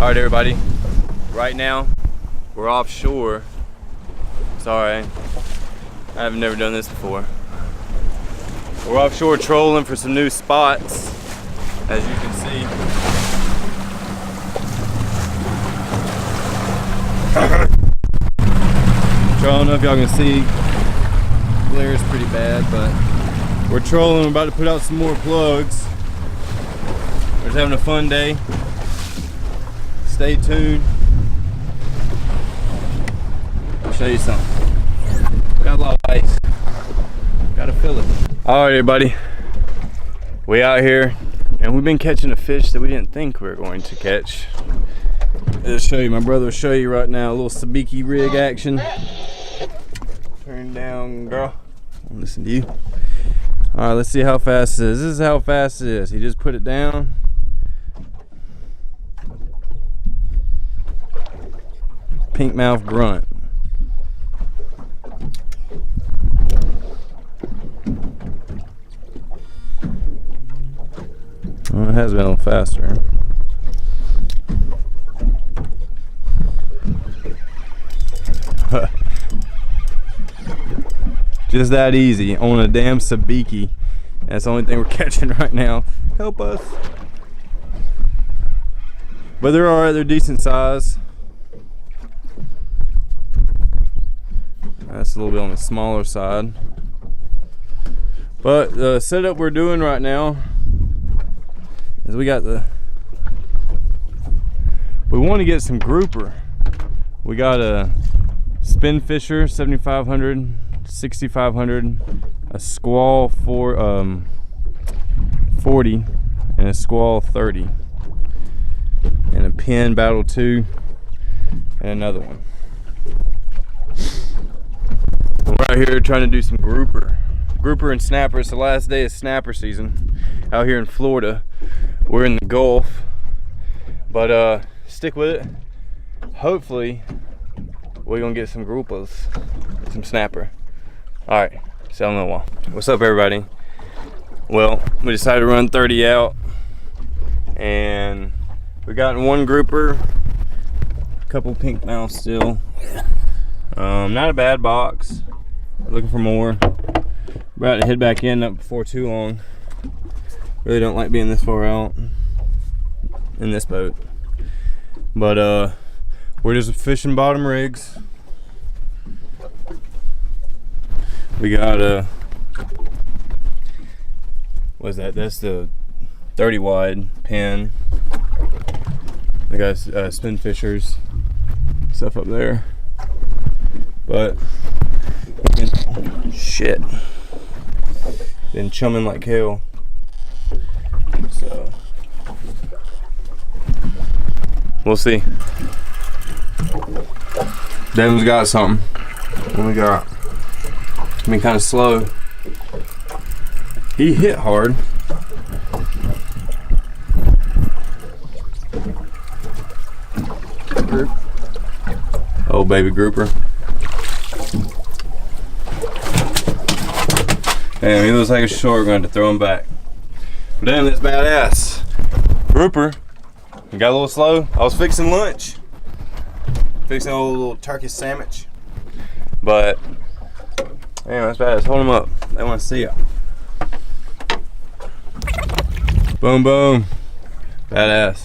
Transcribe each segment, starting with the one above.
Alright everybody, right now we're offshore. Sorry, I've never done this before. We're offshore trolling for some new spots, as you can see. I don't know if y'all can see, glare is pretty bad, but we're trolling. We're about to put out some more plugs. We're just having a fun day. Stay tuned. I'll show you something. Got a lot of ice. Gotta fill it. Alright everybody, we out here and we've been catching a fish that we didn't think we were going to catch. I'll show you, my brother will show you right now a little sabiki rig action. Turn down, girl. I'll listen to you. Alright, let's see how fast it is. This is how fast it is. He just put it down. Pink mouth grunt. Well, it has been a little faster. Just that easy on a damn sabiki. That's the only thing we're catching right now. Help us. But they're alright, they're decent size. That's a little bit on the smaller side. But the setup we're doing right now is we want to get some grouper. We got a spin fisher 7500, 6500, a squall 40 and a squall 30, and a pin battle 2 and another one. We're out here trying to do some grouper and snapper. It's the last day of snapper season out here in Florida. We're in the Gulf, but stick with it. Hopefully we're gonna get some groupers, some snapper. All right, see you in a little while. What's up everybody? Well, we decided to run 30 out and we got one grouper, a couple pink mouths still. Not a bad box. Looking for more. We're about to head back in, not before too long. Really don't like being this far out in this boat. But we're just fishing bottom rigs. We got what's that? That's the 30 wide pin. We got spin fishers, stuff up there. But shit, been chumming like hell. So we'll see. Devin's got something. What we got? Been kind of slow. He hit hard. Oh, baby grouper. Damn, he looks like a shark. We're going to throw him back. But damn, that's badass. Grouper. You got a little slow. I was fixing lunch. Fixing a little turkey sandwich. But, damn, that's badass. Hold him up. They want to see it. Boom, boom. Badass.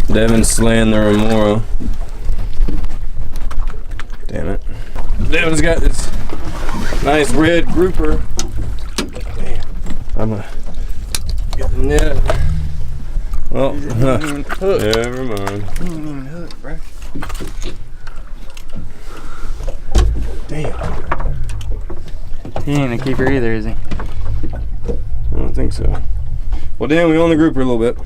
Devin's slaying the remora. Damn it. Devin's got this Nice red grouper. Damn. I'm gonna get the net. Well, never mind. He ain't even hooked, bro. Damn. He ain't a keeper either, is he? I don't think so. Well, damn, we on the grouper a little bit.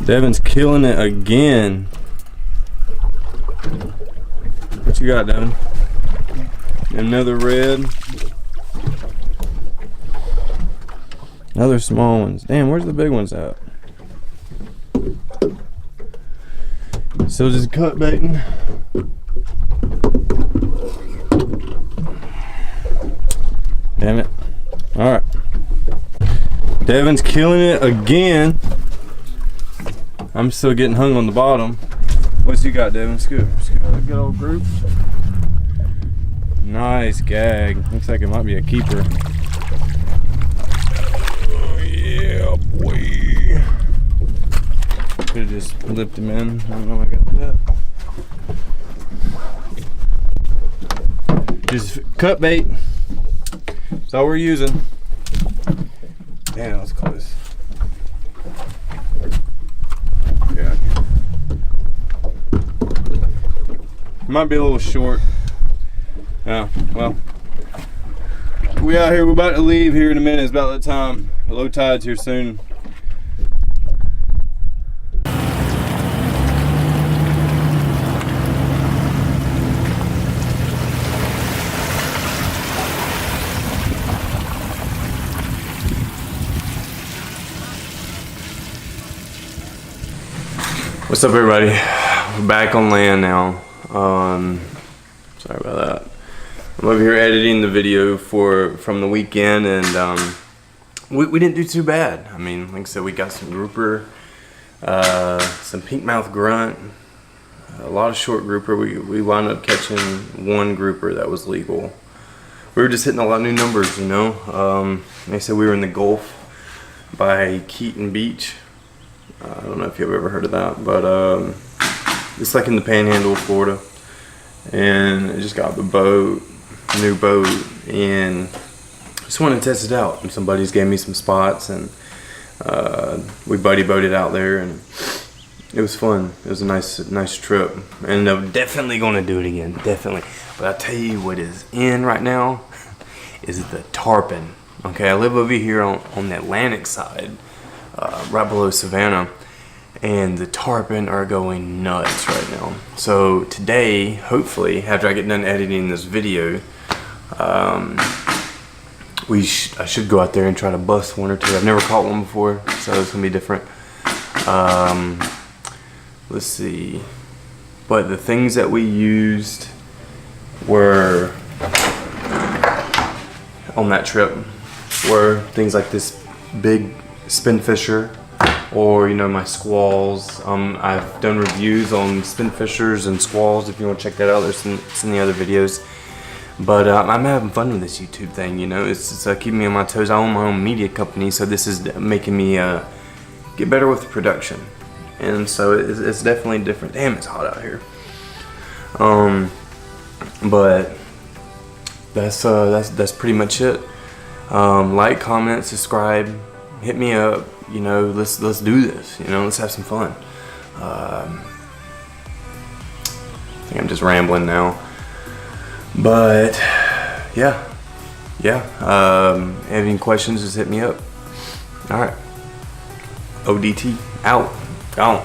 Devin's killing it again. What you got, Devin? Another red. Another small ones. Damn, where's the big ones at? So just cut baiting. Damn it. Alright. Devin's killing it again. I'm still getting hung on the bottom. What's you got, Devin? Scoop. Good old group. Nice gag. Looks like it might be a keeper. Oh yeah, boy. Could have just lipped him in. I don't know if I got that. Just cut bait. That's all we're using. Damn, that was close. Yeah. Might be a little short. Oh, well. We out here, we're about to leave here in a minute. It's about that time. Low tide's here soon. What's up, everybody? We're back on land now. Sorry about that. I'm over here editing the video from the weekend, and we didn't do too bad. I mean, like I said, we got some grouper, some pink mouth grunt, a lot of short grouper. We wound up catching one grouper that was legal. We were just hitting a lot of new numbers, you know. Like I said, we were in the Gulf by Keaton Beach. I don't know if you've ever heard of that, but it's like in the Panhandle of Florida. And I just got the boat, new boat, and just wanted to test it out. And some buddies gave me some spots, and we buddy boated out there, and it was fun. It was a nice trip, and I'm definitely gonna do it again, definitely. But I'll tell you what is in right now is the tarpon. Okay, I live over here on the Atlantic side, right below Savannah, and the tarpon are going nuts right now. So today, hopefully, after I get done editing this video, I should go out there and try to bust one or two. I've never caught one before, so it's gonna be different. Let's see. But the things that we used were on that trip were things like this big spin fisher, or, you know, my squalls. I've done reviews on spin fishers and squalls. If you want to check that out, there's some the other videos. But I'm having fun with this YouTube thing, you know. It's keeping me on my toes. I own my own media company, so this is making me get better with the production. And so it's definitely different. Damn, it's hot out here. But that's pretty much it. Like, comment, subscribe, hit me up. You know, let's do this. You know, let's have some fun. I think I'm just rambling now, but yeah. Have any questions? Just hit me up. All right. ODT out. Gone.